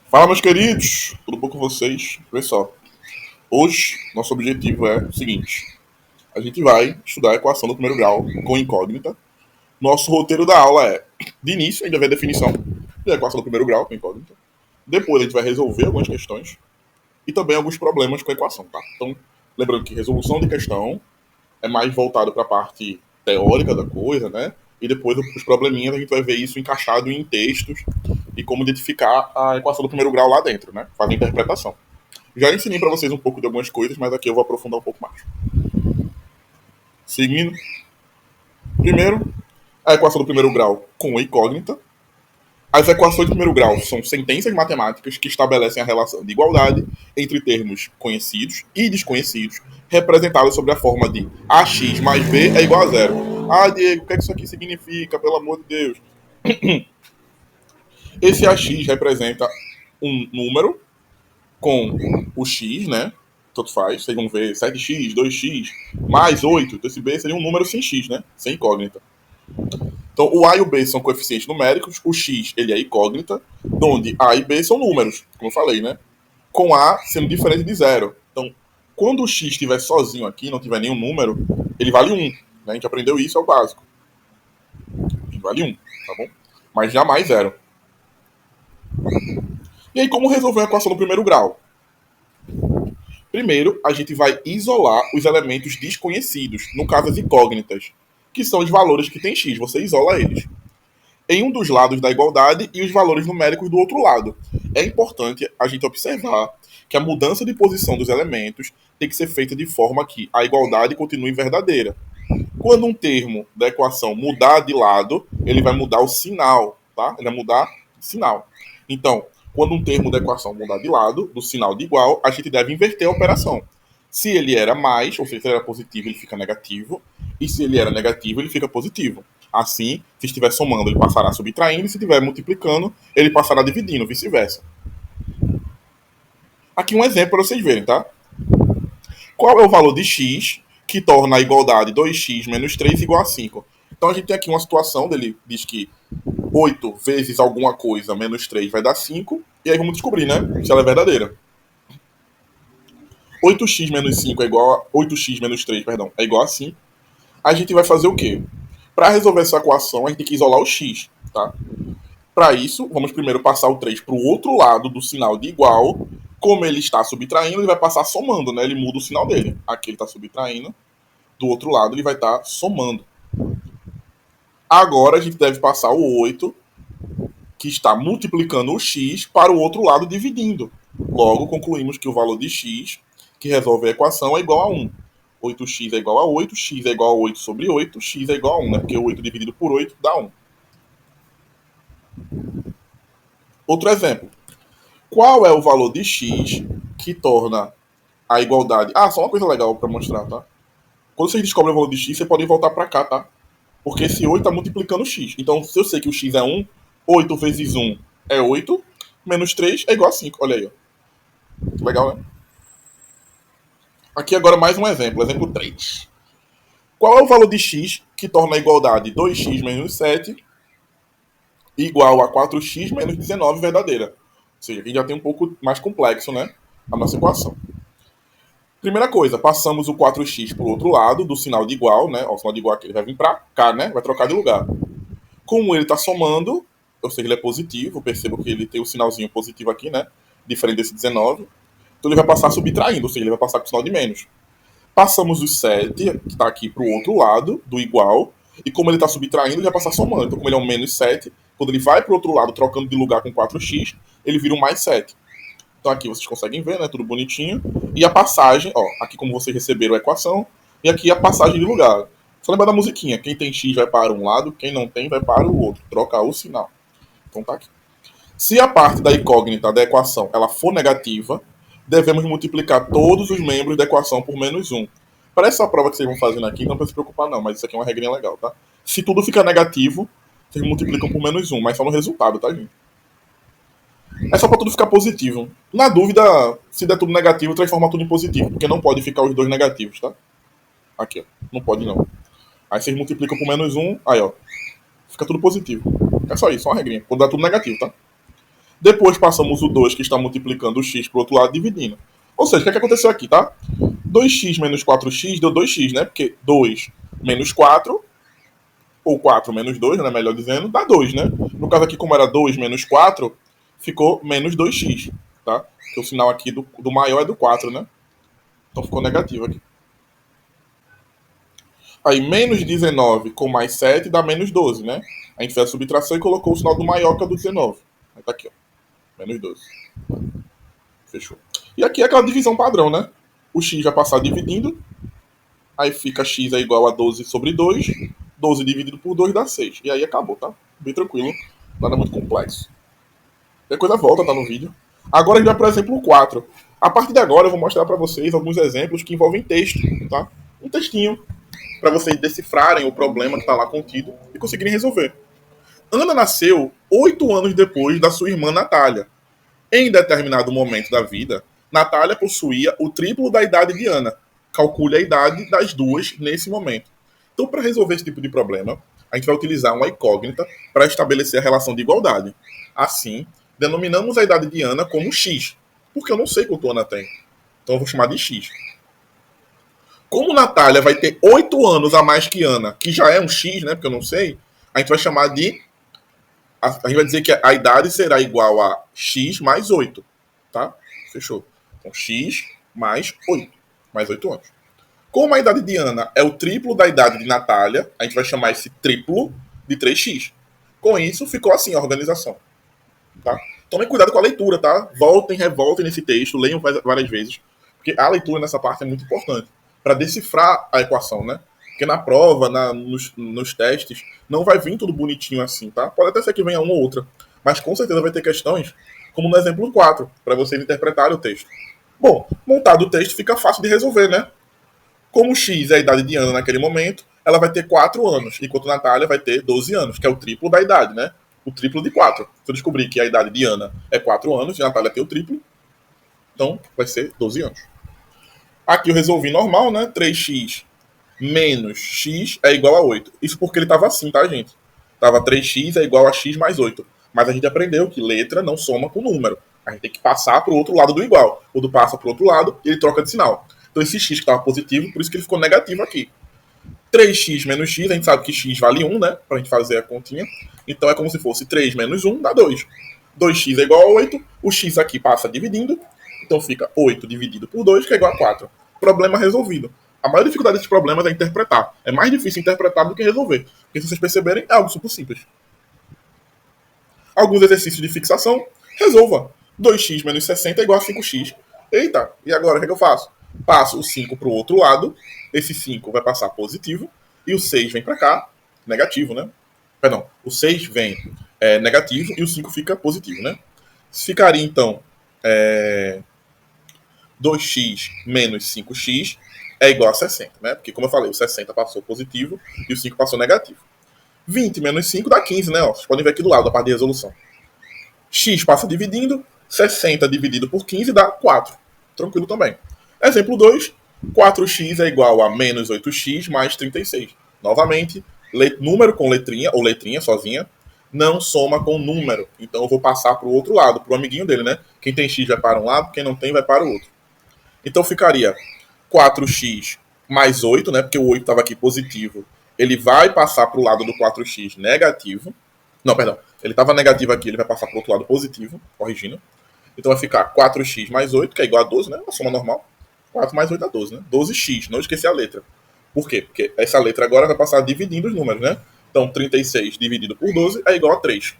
Fala, meus queridos, tudo bom com vocês? Pessoal, hoje nosso objetivo é o seguinte: a gente vai estudar a equação do primeiro grau com incógnita. Nosso roteiro da aula é, de início, ainda vem a definição da equação do primeiro grau com incógnita. Depois a gente vai resolver algumas questões e também alguns problemas com a equação, tá? Então, lembrando que resolução de questão é mais voltado para a parte teórica da coisa, né? E depois os probleminhas a gente vai ver isso encaixado em textos e como identificar a equação do primeiro grau lá dentro, né? Fazer a interpretação. Já ensinei para vocês um pouco de algumas coisas, mas aqui eu vou aprofundar um pouco mais. Seguindo. Primeiro, a equação do primeiro grau com a incógnita. As equações do primeiro grau são sentenças matemáticas que estabelecem a relação de igualdade entre termos conhecidos e desconhecidos, representados sob a forma de ax mais b é igual a zero. Ah, Diego, o que é que isso aqui significa, pelo amor de Deus? Esse ax representa um número com o x, né? Tanto faz, vocês vão ver 7x, 2x, mais 8. Então esse b seria um número sem x, né? Sem incógnita. Então o a e o b são coeficientes numéricos, o x ele é incógnita, onde a e b são números, como eu falei, né? Com a sendo diferente de zero. Então, quando o x estiver sozinho aqui, não tiver nenhum número, ele vale 1. Né? A gente aprendeu isso, é o básico. Ele vale 1, tá bom? Mas jamais zero. E aí, como resolver a equação do primeiro grau? Primeiro, a gente vai isolar os elementos desconhecidos, no caso as incógnitas, que são os valores que tem x, você isola eles, em um dos lados da igualdade e os valores numéricos do outro lado. É importante a gente observar que a mudança de posição dos elementos tem que ser feita de forma que a igualdade continue verdadeira. Quando um termo da equação mudar de lado, ele vai mudar o sinal, tá? Ele vai mudar o sinal. Então, quando um termo da equação mudar de lado, do sinal de igual, a gente deve inverter a operação. Se ele era mais, ou seja, se ele era positivo, ele fica negativo. E se ele era negativo, ele fica positivo. Assim, se estiver somando, ele passará subtraindo. E se estiver multiplicando, ele passará dividindo, vice-versa. Aqui um exemplo para vocês verem, tá? Qual é o valor de x que torna a igualdade 2x menos 3 igual a 5? Então a gente tem aqui uma situação, ele diz que 8 vezes alguma coisa menos 3 vai dar 5. E aí vamos descobrir, né? Se ela é verdadeira. 8x menos 5 é igual a 8x menos 3, perdão, é igual a 5. A gente vai fazer o quê? Para resolver essa equação, a gente tem que isolar o x, tá? Para isso, vamos primeiro passar o 3 para o outro lado do sinal de igual. Como ele está subtraindo, ele vai passar somando, né? Ele muda o sinal dele. Aqui ele está subtraindo. Do outro lado, ele vai estar somando. Agora, a gente deve passar o 8, que está multiplicando o x, para o outro lado, dividindo. Logo, concluímos que o valor de x, que resolve a equação, é igual a 1. 8x é igual a 8, x é igual a 8 sobre 8, x é igual a 1, né? Porque 8 dividido por 8 dá 1. Outro exemplo. Qual é o valor de x que torna a igualdade... Ah, só uma coisa legal para mostrar, tá? Quando vocês descobrem o valor de x, vocês podem voltar para cá, tá? Porque esse 8 está multiplicando x. Então, se eu sei que o x é 1, 8 vezes 1 é 8, menos 3 é igual a 5. Olha aí, ó. Legal, né? Aqui agora mais um exemplo. Exemplo 3. Qual é o valor de x que torna a igualdade 2x menos 7 igual a 4x menos 19 verdadeira? Ou seja, aqui já tem um pouco mais complexo, né? A nossa equação. Primeira coisa, passamos o 4x para o outro lado do sinal de igual, né? Ó, o sinal de igual aqui ele vai vir para cá, né? Vai trocar de lugar. Como ele está somando, ou seja, ele é positivo, percebo que ele tem o sinalzinho positivo aqui, né? Diferente desse 19. Então ele vai passar subtraindo, ou seja, ele vai passar com o sinal de menos. Passamos o 7, que está aqui para o outro lado do igual, e como ele está subtraindo, ele vai passar somando. Então, como ele é um menos 7, quando ele vai para o outro lado, trocando de lugar com 4x, ele vira um mais 7. Então aqui vocês conseguem ver, né? Tudo bonitinho. E a passagem, ó, aqui como vocês receberam a equação, e aqui a passagem de lugar. Só lembrar da musiquinha, quem tem x vai para um lado, quem não tem vai para o outro. Troca o sinal. Então tá aqui. Se a parte da incógnita da equação ela for negativa, devemos multiplicar todos os membros da equação por menos 1. Para essa prova que vocês vão fazendo aqui, não precisa se preocupar não, mas isso aqui é uma regrinha legal, tá? Se tudo ficar negativo, vocês multiplicam por menos 1, mas só no resultado, tá, gente? É só para tudo ficar positivo. Na dúvida, se der tudo negativo, transforma tudo em positivo, porque não pode ficar os dois negativos, tá? Aqui, ó. Não pode não. Aí vocês multiplicam por menos 1, aí ó. Fica tudo positivo. É só isso, uma regrinha. Quando dá tudo negativo, tá? Depois passamos o 2, que está multiplicando o x pro outro lado, dividindo. Ou seja, o que, é que aconteceu aqui, tá? 2x menos 4x deu 2x, né? Porque 2 menos 4, ou 4 menos 2, né? Melhor dizendo, dá 2, né? No caso aqui, como era 2 menos 4, ficou menos 2x, tá? Porque o sinal aqui do maior é do 4, né? Então ficou negativo aqui. Aí, menos 19 com mais 7 dá menos 12, né? A gente fez a subtração e colocou o sinal do maior, que é o do 19. Aí tá aqui, ó. Menos 12. Fechou. E aqui é aquela divisão padrão, né? O x vai passar dividindo. Aí fica x é igual a 12 sobre 2. 12 dividido por 2 dá 6. E aí acabou, tá? Bem tranquilo. Nada muito complexo. Qualquer coisa volta, tá no vídeo. Agora a gente vai para o exemplo 4. A partir de agora eu vou mostrar para vocês alguns exemplos que envolvem texto, tá? Um textinho para vocês decifrarem o problema que está lá contido e conseguirem resolver. Ana nasceu 8 anos depois da sua irmã Natália. Em determinado momento da vida, Natália possuía o triplo da idade de Ana. Calcule a idade das duas nesse momento. Então, para resolver esse tipo de problema, a gente vai utilizar uma incógnita para estabelecer a relação de igualdade. Assim, denominamos a idade de Ana como x, porque eu não sei quanto Ana tem. Então, eu vou chamar de x. Como Natália vai ter 8 anos a mais que Ana, que já é um x, né, porque eu não sei, a gente vai chamar de... A gente vai dizer que a idade será igual a x mais 8, tá? Fechou. Então, x mais 8. Mais 8 anos. Como a idade de Ana é o triplo da idade de Natália, a gente vai chamar esse triplo de 3x. Com isso, ficou assim a organização. Tá? Tomem cuidado com a leitura, tá? Voltem, revoltem nesse texto, leiam várias vezes. Porque a leitura nessa parte é muito importante. Para decifrar a equação, né? Porque na prova, nos testes, não vai vir tudo bonitinho assim, tá? Pode até ser que venha uma ou outra. Mas com certeza vai ter questões, como no exemplo 4, para vocês interpretarem o texto. Bom, montado o texto fica fácil de resolver, né? Como x é a idade de Ana naquele momento, ela vai ter 4 anos, enquanto Natália vai ter 12 anos, que é o triplo da idade, né? O triplo de 4. Se eu descobrir que a idade de Ana é 4 anos e a Natália tem o triplo, então vai ser 12 anos. Aqui eu resolvi normal, né? 3x menos x é igual a 8. Isso porque ele estava assim, tá, gente? Tava 3x é igual a x mais 8. Mas a gente aprendeu que letra não soma com número. A gente tem que passar para o outro lado do igual. Quando passa para o outro lado, ele troca de sinal. Então esse x que estava positivo, por isso que ele ficou negativo aqui. 3x menos x, a gente sabe que x vale 1, né? Para a gente fazer a continha. Então é como se fosse 3 menos 1 dá 2. 2x é igual a 8. O x aqui passa dividindo. Então fica 8 dividido por 2, que é igual a 4. Problema resolvido. A maior dificuldade desses problemas é interpretar. É mais difícil interpretar do que resolver. Porque se vocês perceberem, é algo super simples. Alguns exercícios de fixação. Resolva. 2x menos 60 é igual a 5x. Eita, e agora o que, é que eu faço? Passo o 5 para o outro lado. Esse 5 vai passar positivo. E o 6 vem para cá. Negativo, né? Perdão, o 6 vem negativo e o 5 fica positivo, né? Ficaria, então, 2x menos 5x é igual a 60, né? Porque, como eu falei, o 60 passou positivo e o 5 passou negativo. 20 menos 5 dá 15, né? Ó, vocês podem ver aqui do lado, da parte de resolução. X passa dividindo, 60 dividido por 15 dá 4. Tranquilo também. Exemplo 2, 4x é igual a menos 8x mais 36. Novamente, número com letrinha, ou letrinha sozinha, não soma com número. Então eu vou passar para o outro lado, para o amiguinho dele, né? Quem tem x vai para um lado, quem não tem vai para o outro. Então ficaria 4x mais 8, né? Porque o 8 estava aqui positivo. Ele vai passar para o lado do 4x negativo. Não, perdão. Ele estava negativo aqui, ele vai passar para o outro lado positivo, corrigindo. Então vai ficar 4x mais 8, que é igual a 12, né? Uma soma normal. 4 mais 8 dá 12, né? 12x, não esquecer a letra. Por quê? Porque essa letra agora vai passar dividindo os números, né? Então 36 dividido por 12 é igual a 3.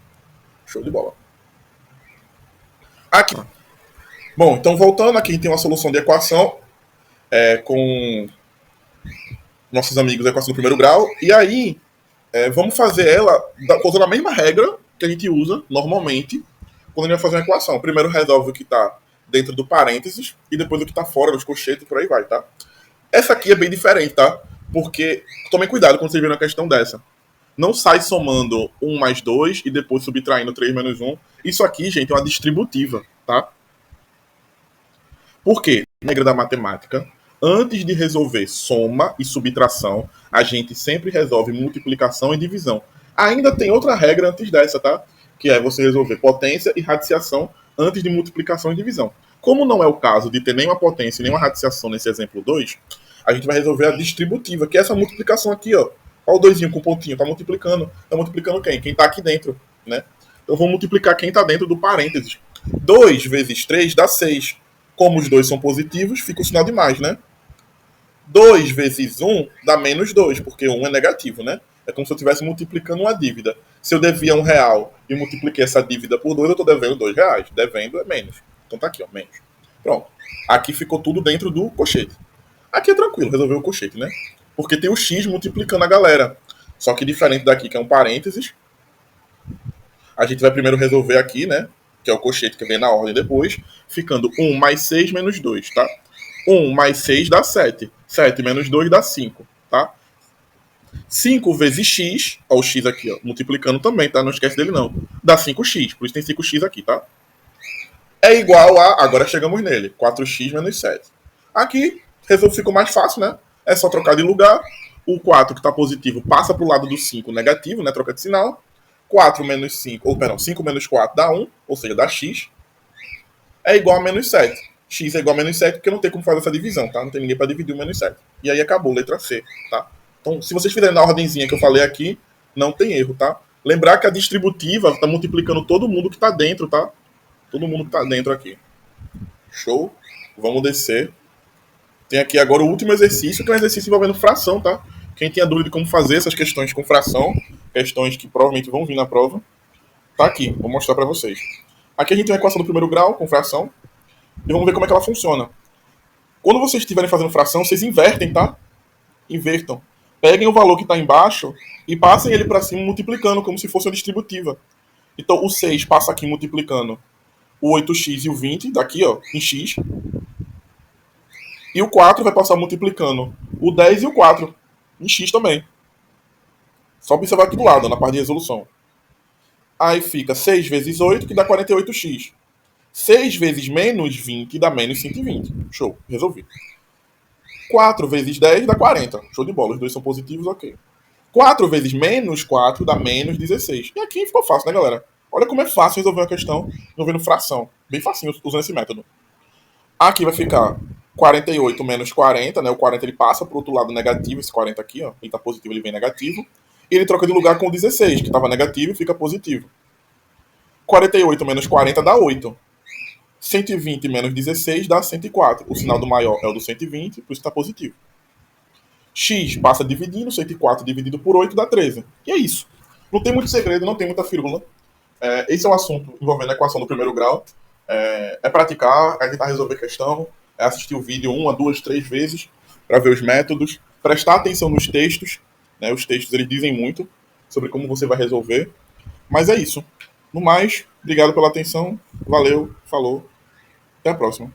Show de bola. Aqui. Bom, então voltando aqui, a gente tem uma solução de equação com nossos amigos da equação do primeiro grau. E aí, vamos fazer ela usando a mesma regra que a gente usa normalmente quando a gente vai fazer uma equação. Primeiro resolve o que está dentro do parênteses e depois o que está fora dos colchetes e por aí vai, tá? Essa aqui é bem diferente, tá? Porque tomem cuidado quando vocês verem uma questão dessa. Não sai somando 1 mais 2 e depois subtraindo 3 menos 1. Isso aqui, gente, é uma distributiva, tá? Por quê? Regra da matemática, antes de resolver soma e subtração, a gente sempre resolve multiplicação e divisão. Ainda tem outra regra antes dessa, tá? Que é você resolver potência e radiciação antes de multiplicação e divisão. Como não é o caso de ter nenhuma potência e nenhuma radiciação nesse exemplo 2, a gente vai resolver a distributiva, que é essa multiplicação aqui, ó. Olha o doisinho com pontinho, tá multiplicando. Tá multiplicando quem? Quem tá aqui dentro, né? Então vou multiplicar quem tá dentro do parênteses. 2 vezes 3 dá 6. Como os dois são positivos, fica o sinal de mais, né? 2 vezes 1 dá menos 2, porque 1 é negativo, né? É como se eu estivesse multiplicando uma dívida. Se eu devia R$ 1 e multipliquei essa dívida por 2, eu estou devendo R$ 2. Devendo é menos. Então tá aqui, ó, menos. Pronto. Aqui ficou tudo dentro do cochete. Aqui é tranquilo, resolver o cochete, né? Porque tem o x multiplicando a galera. Só que diferente daqui, que é um parênteses, a gente vai primeiro resolver aqui, né? Que é o cochete que vem na ordem depois, ficando 1 mais 6 menos 2, tá? 1 mais 6 dá 7. 7 menos 2 dá 5, tá? 5 vezes x, ó, o x aqui, ó, multiplicando também, tá? Não esquece dele não. Dá 5x, por isso tem 5x aqui, tá? É igual a, agora chegamos nele, 4x menos 7. Aqui, ficou mais fácil, né? É só trocar de lugar. O 4 que está positivo passa para o lado do 5 negativo, né? Troca de sinal. 4 menos 5, ou perdão, 5 menos 4 dá 1, ou seja, dá x. É igual a menos 7. X é igual a menos 7 porque não tem como fazer essa divisão, tá? Não tem ninguém para dividir o menos 7. E aí acabou, letra C, tá? Então, se vocês fizerem na ordemzinha que eu falei aqui, não tem erro, tá? Lembrar que a distributiva está multiplicando todo mundo que está dentro, tá? Todo mundo que está dentro aqui. Show? Vamos descer. Tem aqui agora o último exercício, que é um exercício envolvendo fração, tá? Quem tinha dúvida de como fazer essas questões com fração, questões que provavelmente vão vir na prova, tá aqui, vou mostrar para vocês. Aqui a gente tem uma equação do primeiro grau com fração e vamos ver como é que ela funciona. Quando vocês estiverem fazendo fração, vocês invertem, tá? Invertam. Peguem o valor que está embaixo e passem ele para cima multiplicando, como se fosse uma distributiva. Então o 6 passa aqui multiplicando o 8x e o 20, daqui ó, em x. E o 4 vai passar multiplicando o 10 e o 4 em x também. Só observar aqui do lado, na parte de resolução. Aí fica 6 vezes 8, que dá 48x. 6 vezes menos 20 dá menos 120. Show, resolvi. 4 vezes 10 dá 40. Show de bola, os dois são positivos, ok. 4 vezes menos 4 dá menos 16. E aqui ficou fácil, né, galera? Olha como é fácil resolver uma questão envolvendo fração. Bem facinho usando esse método. Aqui vai ficar 48 menos 40, né? O 40 ele passa para o outro lado negativo, esse 40 aqui, ó. Ele tá positivo, ele vem negativo. E ele troca de lugar com o 16, que estava negativo, e fica positivo. 48 menos 40 dá 8. 120 menos 16 dá 104. O sinal do maior é o do 120, por isso está positivo. X passa dividindo, 104 dividido por 8 dá 13. E é isso. Não tem muito segredo, não tem muita firula. Esse é um assunto envolvendo a equação do primeiro grau. É praticar, é tentar resolver questão, é assistir o vídeo 1, 2, 3 vezes para ver os métodos, prestar atenção nos textos, né? Os textos eles dizem muito sobre como você vai resolver. Mas é isso. No mais, obrigado pela atenção, valeu, falou, até a próxima.